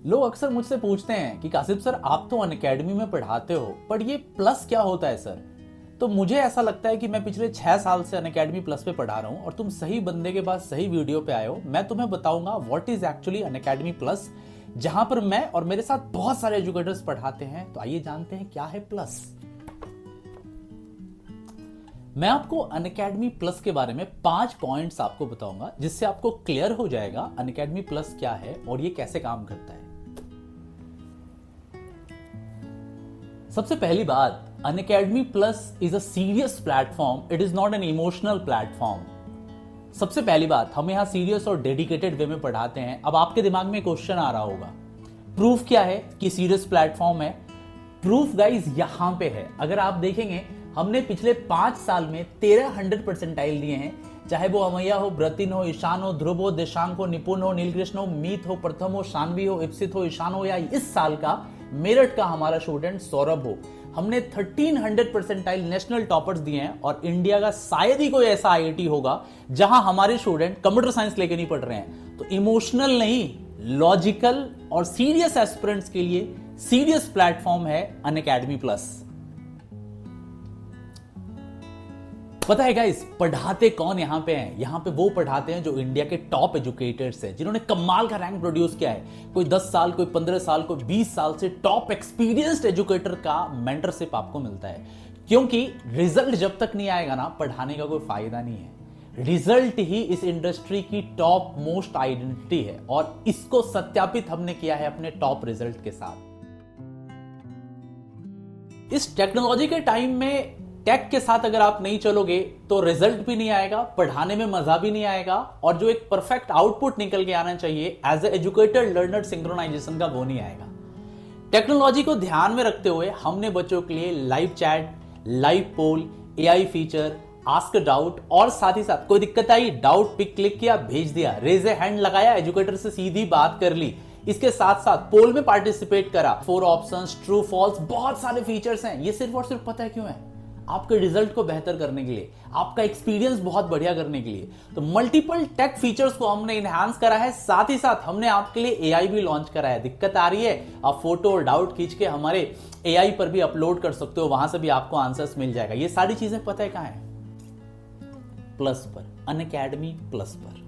लोग अक्सर मुझसे पूछते हैं कि कासिफ सर आप तो अनअकैडमी में पढ़ाते हो, पर ये प्लस क्या होता है सर। तो मुझे ऐसा लगता है कि मैं पिछले 6 साल से अनअकैडमी प्लस पे पढ़ा रहा हूँ और तुम सही बंदे के पास सही वीडियो पे आए हो। मैं तुम्हें बताऊंगा what is actually Unacademy plus, जहां पर मैं और मेरे साथ बहुत सारे एजुकेटर्स पढ़ाते हैं। तो आइए जानते हैं क्या है प्लस। मैं आपको अनअकैडमी प्लस के बारे में 5 पॉइंट्स आपको बताऊंगा, जिससे आपको क्लियर हो जाएगा अनअकैडमी प्लस क्या है और ये कैसे काम करता है। सबसे पहली बात, Unacademy plus is a serious platform, it is not an emotional platform. सबसे पहली बात, हम यहां सीरियस और डेडिकेटेड वे में पढ़ाते हैं। अब आपके दिमाग में क्वेश्चन आ रहा होगा, प्रूफ क्या है कि सीरियस प्लेटफॉर्म है? प्रूफ गाइज यहां पे है। अगर आप देखेंगे, हमने पिछले 5 साल में 13 100 परसेंटाइल दिए हैं, चाहे वो अमैया हो, ब्रतिन हो, ईशान हो, ध्रुव हो, देशांक हो, निपुण हो, नीलकृष्ण हो, मीत हो, प्रथम हो, शानवी हो, इप्सित हो, ईशान हो, या इस साल का मेरठ का हमारा स्टूडेंट सौरभ हो, हमने 1300 परसेंटाइल नेशनल टॉपर्स दिए हैं। और इंडिया का शायद ही कोई ऐसा आईआईटी होगा जहां हमारे स्टूडेंट कंप्यूटर साइंस लेके नहीं पढ़ रहे हैं। तो इमोशनल नहीं, लॉजिकल और सीरियस एस्पिरेंट्स के लिए सीरियस प्लेटफॉर्म है अनअकैडमी प्लस। पता है गाइस, पढ़ाते कौन यहां पे हैं? यहां पे वो पढ़ाते हैं जो इंडिया के टॉप एजुकेटर्स हैं, जिन्होंने कमाल का रैंक प्रोड्यूस किया है। कोई 10 साल, कोई 15 साल, कोई 20 साल से टॉप एक्सपीरियंस्ड एजुकेटर का मेंटरशिप आपको मिलता है। क्योंकि रिजल्ट जब तक नहीं आएगा ना, पढ़ाने का कोई फायदा नहीं है। रिजल्ट ही इस इंडस्ट्री की टॉप मोस्ट आइडेंटिटी है और इसको सत्यापित हमने किया है अपने टॉप रिजल्ट के साथ। इस टेक्नोलॉजी के टाइम में टेक के साथ अगर आप नहीं चलोगे तो रिजल्ट भी नहीं आएगा, पढ़ाने में मजा भी नहीं आएगा, और जो एक परफेक्ट आउटपुट निकल के आना चाहिए as a educator learner synchronization का, वो नहीं आएगा। टेक्नोलॉजी को ध्यान में रखते हुए हमने बच्चों के लिए लाइव चैट, लाइव पोल, एआई फीचर, आस्क डाउट, और साथ ही साथ कोई दिक्कत आई, डाउट पिक क्लिक किया, भेज दिया, रेज ए हैंड लगाया, एजुकेटर से सीधी बात कर ली। इसके साथ साथ पोल में पार्टिसिपेट करा, 4 ऑप्शंस, ट्रू फॉल्स, बहुत सारे फीचर्स हैं। ये सिर्फ और सिर्फ पता है क्यों है? आपके रिजल्ट को बेहतर करने के लिए, आपका एक्सपीरियंस बहुत बढ़िया करने के लिए। तो मल्टीपल टेक फीचर्स को हमने इनहांस करा है, साथ ही साथ हमने आपके लिए एआई भी लॉन्च करा है। दिक्कत आ रही है, आप फोटो और डाउट खींच के हमारे एआई पर भी अपलोड कर सकते हो, वहां से भी आपको आंसर्स मिल जाएगा। ये सारी चीजें पता है कहां है? प्लस पर, अनअकैडमी प्लस पर।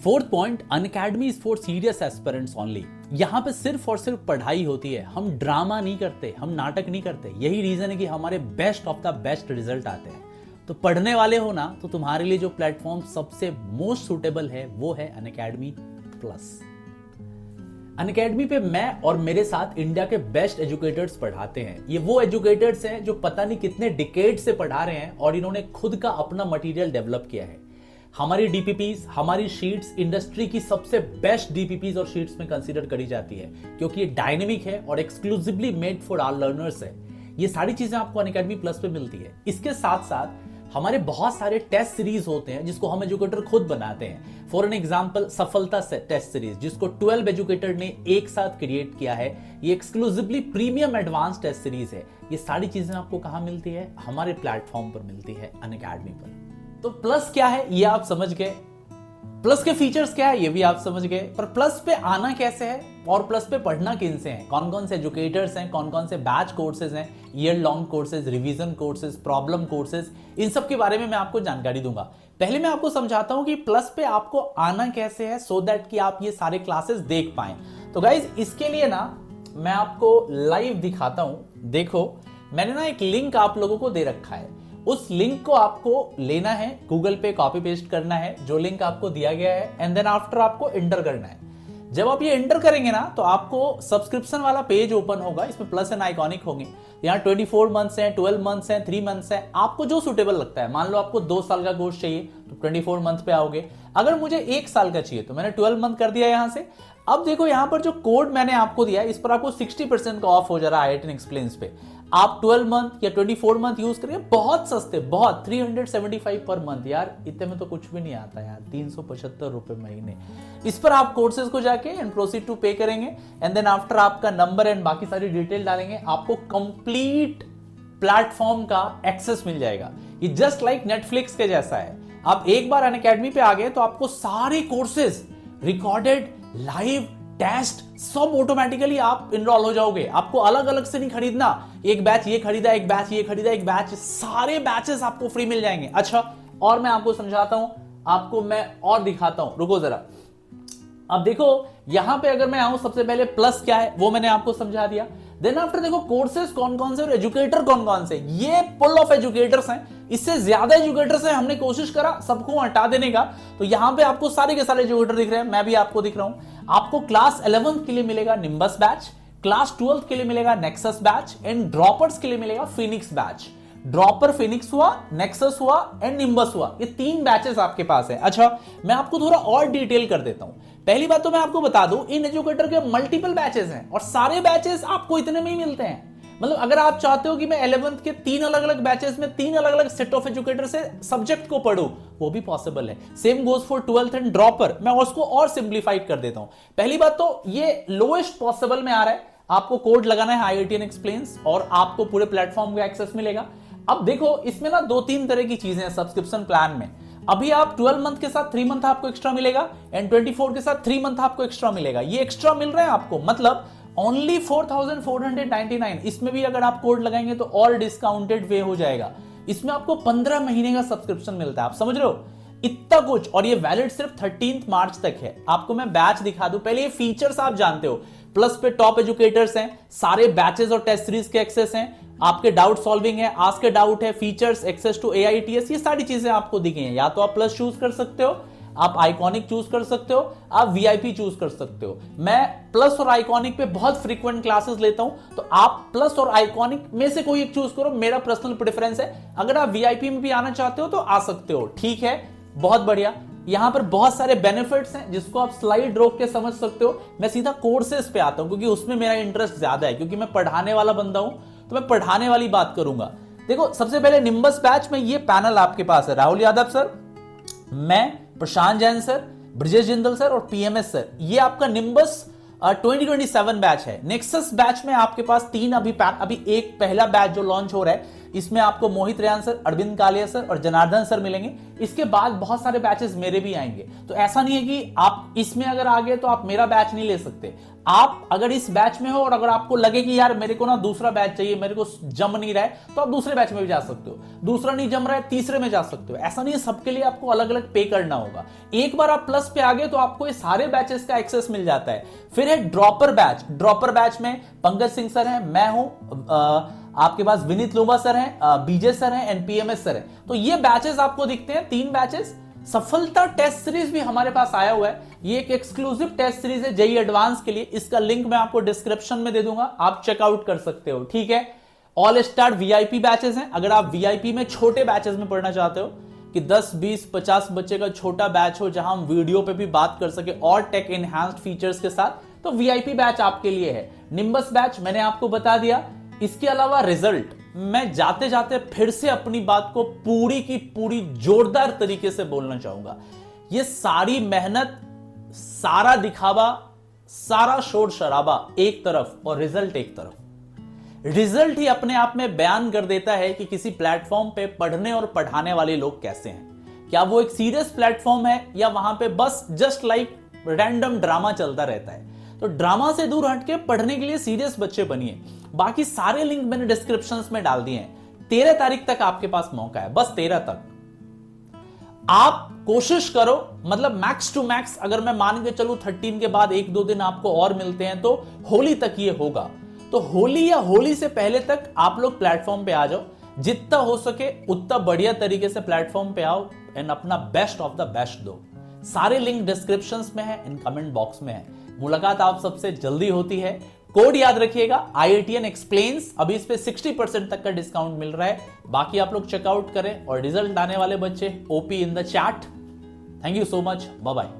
Fourth point, Unacademy is for serious aspirants only. यहां पे सिर्फ और सिर्फ पढ़ाई होती है, हम ड्रामा नहीं करते, हम नाटक नहीं करते। यही रीजन है कि हमारे best of the best result आते हैं। तो पढ़ने वाले हो ना, तो तुम्हारे लिए जो प्लेटफॉर्म सबसे मोस्ट सुटेबल है वो है अनअकैडमी प्लस। अनअकैडमी पे मैं और मेरे साथ इंडिया के बेस्ट एजुकेटर्स पढ़ाते हैं। ये वो एजुकेटर्स हैं जो पता नहीं कितने डिकेड से पढ़ा रहे हैं और इन्होंने खुद का अपना मटेरियल डेवलप किया है। हमारी डीपीपीज, हमारी शीट्स इंडस्ट्री की सबसे बेस्ट डीपीपीज और शीट्स में कंसीडर करी जाती है, क्योंकि ये डायनेमिक है और exclusively made for our learners है। ये सारी चीजें आपको अनअकैडमी प्लस पे मिलती है। इसके साथ साथ हमारे बहुत सारे टेस्ट सीरीज होते हैं जिसको हम एजुकेटर खुद बनाते हैं। फॉर एन एग्जांपल, सफलता टेस्ट सीरीज, जिसको 12 एजुकेटर ने एक साथ क्रिएट किया है। ये exclusively premium advance test series है। ये सारी चीजें आपको कहां मिलती है? हमारे प्लेटफॉर्म पर मिलती है, अनअकैडमी पर। तो प्लस क्या है ये आप समझ गए, प्लस के फीचर्स क्या है ये भी आप समझ गए, पर प्लस पे आना कैसे है और प्लस पे पढ़ना किन से है, कौन कौन से एजुकेटर्स हैं, कौन कौन से बैच कोर्सेज हैं, year long courses, revision courses, problem courses, इन सब के बारे में मैं आपको जानकारी दूंगा। पहले मैं आपको समझाता हूं कि प्लस पे आपको आना कैसे है, सो दैट कि आप ये सारे क्लासेस देख पाएं। तो गाइज, इसके लिए ना मैं आपको लाइव दिखाता हूं। देखो, मैंने ना एक लिंक आप लोगों को दे रखा है। उस लिंक को आपको लेना है, गूगल पे कॉपी पेस्ट करना है जो लिंक आपको दिया गया है, एंड देन आफ्टर आपको एंटर करना है। जब आप ये एंटर करेंगे ना, तो आपको सब्सक्रिप्शन वाला पेज ओपन होगा। इसमें प्लस एंड आइकॉनिक होंगे। यहाँ 24 मंथ्स हैं, 12 मंथ्स हैं, 3 मंथ्स हैं, आपको जो सुटेबल लगता है। मान लो आपको 2 साल का कोर्स चाहिए तो 24 मंथ पे आओगे। अगर मुझे 1 साल का चाहिए तो मैंने 12 मंथ कर दिया यहां से। अब देखो, यहां पर जो कोड मैंने आपको दिया है, इस पर आपको 60% का ऑफ हो जा रहा है IIT एक्सप्लेन्स पे। आप 12 मंथ या 24 मंथ यूज करिए, बहुत सस्ते, बहुत 375 पर मंथ। यार इतने में तो कुछ भी नहीं आता यार, 375 रुपए महीने। इस पर आप कोर्सेज को जाके एंड प्रोसीड टू पे करेंगे, एंड देन आफ्टर आपका नंबर एंड बाकी सारी डिटेल डालेंगे, आपको कंप्लीट प्लेटफॉर्म का एक्सेस मिल जाएगा। ये जस्ट लाइक नेटफ्लिक्स के जैसा है। आप एक बार अनअकैडमी पे आ गए तो आपको सारे कोर्सेज रिकॉर्डेड, लाइव, टेस्ट सब ऑटोमेटिकली आप इनरोल हो जाओगे। आपको अलग अलग से नहीं खरीदना, एक बैच ये खरीदा, एक बैच ये खरीदा, एक बैच, सारे बैचेस आपको फ्री मिल जाएंगे। अच्छा, और मैं आपको समझाता हूं, आपको मैं और दिखाता हूं, रुको जरा। अब देखो यहां पे अगर मैं आऊं, सबसे पहले प्लस क्या है वो मैंने आपको समझा दिया। देन आफ्टर देखो कोर्सेज कौन कौन से और एजुकेटर कौन कौन से, ये फुल ऑफ एजुकेटर्स हैं, इससे ज्यादा एजुकेटर्स हैं। हमने कोशिश करा सबको हटा देने का, तो यहां पे आपको सारे के सारे एजुकेटर दिख रहे हैं, मैं भी आपको दिख रहा हूं। आपको क्लास 11th के लिए मिलेगा निम्बस बैच, क्लास 12th के लिए मिलेगा नेक्सस बैच, एंड ड्रॉपर्स के लिए मिलेगा फिनिक्स बैच। ड्रॉपर फिनिक्स हुआ, नेक्सस हुआ एंड निम्बस हुआ, ये 3 बैचेस आपके पास है। अच्छा, मैं आपको थोड़ा और डिटेल कर देता हूं। पहली बात तो मैं आपको बता दूं, इन एजुकेटर के मल्टीपल बैचेस हैं और सारे बैचेस आपको इतने में ही मिलते हैं। मतलब अगर आप चाहते हो कि मैं 11th के 3 अलग अलग बैचेस में 3 अलग अलग सेट ऑफ एजुकेटर से सब्जेक्ट को पढ़ूं, वो भी पॉसिबल है। Same goes for 12th and dropper. मैं उसको और सिंप्लीफाइड कर देता हूं। पहली बात तो ये लोएस्ट पॉसिबल में आ रहा है, आपको कोड लगाना है IITN एक्सप्लेन्स और आपको पूरे प्लेटफॉर्म का एक्सेस मिलेगा। अब देखो इसमें ना 2-3 तरह की चीजें हैं सब्सक्रिप्शन प्लान में। अभी आप 12 मंथ के साथ 3 मंथ आपको एक्स्ट्रा मिलेगा एंड 24 के साथ 3 मंथ आपको एक्स्ट्रा मिलेगा। ये एक्स्ट्रा मिल रहा है आपको, मतलब ओनली 4499। इसमें भी अगर आप कोड लगाएंगे तो और डिस्काउंटेड वे हो जाएगा। इसमें आपको 15 महीने का सब्सक्रिप्शन मिलता है, आप समझ रहे हो इतना कुछ, और ये वैलिड सिर्फ 13 मार्च तक है। आपको मैं बैच दिखा दूं, पहले ये फीचर्स आप जानते हो। प्लस पे टॉप एजुकेटर्स हैं, सारे बैचेस और टेस्ट सीरीज के एक्सेस हैं, आपके डाउट सॉल्विंग है, आस्क ए डाउट है, फीचर्स, एक्सेस टू AITS, ये सारी चीजें आपको दिखी हैं। या तो आप प्लस चूज कर सकते हो, आप आइकॉनिक चूज कर सकते हो, आप VIP चूज कर सकते हो। मैं प्लस और आइकॉनिक पे बहुत फ्रीक्वेंट क्लासेस लेता हूं, तो आप प्लस और आइकॉनिक में से कोई एक चूज करो, मेरा पर्सनल प्रेफरेंस है। अगर आप VIP में भी आना चाहते हो तो आ सकते हो, ठीक है, बहुत बढ़िया। यहां पर बहुत सारे बेनिफिट्स हैं जिसको आप स्लाइड रोक के समझ सकते हो। मैं सीधा कोर्सेज पे आता हूं क्योंकि उसमें मेरा इंटरेस्ट ज्यादा है, क्योंकि मैं पढ़ाने वाला बंदा हूं, तो मैं पढ़ाने वाली बात करूंगा। देखो सबसे पहले निम्बस बैच में ये पैनल आपके पास है, राहुल यादव सर, मैं, प्रशांत जैन सर, ब्रजेश जिंदल सर और PMS सर। ये आपका निम्बस 2027 बैच है। नेक्सस बैच में आपके पास 3 अभी एक पहला बैच जो लॉन्च हो रहा है, इसमें आपको मोहित रेयान सर, अरविंद कालिया सर और जनार्दन सर मिलेंगे। इसके बाद बहुत सारे बैचेस मेरे भी आएंगे, तो ऐसा नहीं है कि आप इसमें अगर आ गए तो आप मेरा बैच नहीं ले सकते। आप अगर इस बैच में हो और अगर आपको लगे कि यार मेरे को ना दूसरा बैच चाहिए, मेरे को जम नहीं रहा है, तो आप दूसरे बैच में भी जा सकते हो। दूसरा नहीं जम रहा है, तीसरे में जा सकते हो। ऐसा नहीं है, सबके लिए आपको अलग अलग पे करना होगा। एक बार आप प्लस पे आ गए तो आपको ये सारे बैचेस का एक्सेस मिल जाता है। फिर है ड्रॉपर बैच। ड्रॉपर बैच में पंकज सिंह सर हैं, मैं हूं, आपके पास विनीत लोबा सर हैं, BJ सर हैं एंड PMS सर हैं। तो ये बैचेस आपको दिखते हैं, 3 बैचेस। सफलता टेस्ट सीरीज भी हमारे पास आया हुआ है, ये एक एक्सक्लूसिव टेस्ट सीरीज है JEE एडवांस के लिए। इसका लिंक मैं आपको डिस्क्रिप्शन में दे दूंगा, आप चेकआउट कर सकते हो, ठीक है। ऑल स्टार VIP बैचेस हैं। अगर आप VIP में छोटे बैचेस में पढ़ना चाहते हो कि 10, 20, 50 बच्चे का छोटा बैच हो जहां हम वीडियो पे भी बात कर सके और टेक एनहांस्ड फीचर्स के साथ, तो VIP बैच आपके लिए है। निम्बस बैच मैंने आपको बता दिया। इसके अलावा रिजल्ट, मैं जाते जाते फिर से अपनी बात को पूरी की पूरी जोरदार तरीके से बोलना चाहूंगा। ये सारी मेहनत, सारा दिखावा, सारा शोर शराबा एक तरफ और रिजल्ट एक तरफ। रिजल्ट ही अपने आप में बयान कर देता है कि किसी प्लेटफॉर्म पे पढ़ने और पढ़ाने वाले लोग कैसे हैं। क्या वो एक सीरियस प्लेटफॉर्म है या वहां पे बस जस्ट लाइक रैंडम ड्रामा चलता रहता है। तो ड्रामा से दूर हटके पढ़ने के लिए सीरियस बच्चे बनिए। बाकी सारे लिंक मैंने डिस्क्रिप्शंस में डाल दिए हैं। 13 तारीख तक आपके पास मौका है, बस 13 तक आप कोशिश करो। मतलब मैक्स टू मैक्स अगर मैं मान के चलूं 13 के बाद 1-2 दिन आपको और मिलते हैं तो होली तक ये होगा। तो होली या होली से पहले तक आप लोग प्लेटफॉर्म पे आ जाओ, जितना हो सके उतना बढ़िया तरीके से प्लेटफॉर्म पे आओ एंड अपना बेस्ट ऑफ द बेस्ट दो। सारे लिंक डिस्क्रिप्शंस में है, इन कमेंट बॉक्स में है। मुलाकात आप सबसे जल्दी होती है। कोड याद रखिएगा IITN एक्सप्लेन्स, अभी इस पे 60% तक का डिस्काउंट मिल रहा है। बाकी आप लोग चेकआउट करें और रिजल्ट आने वाले बच्चे OP in the chat. Thank you so much, bye bye.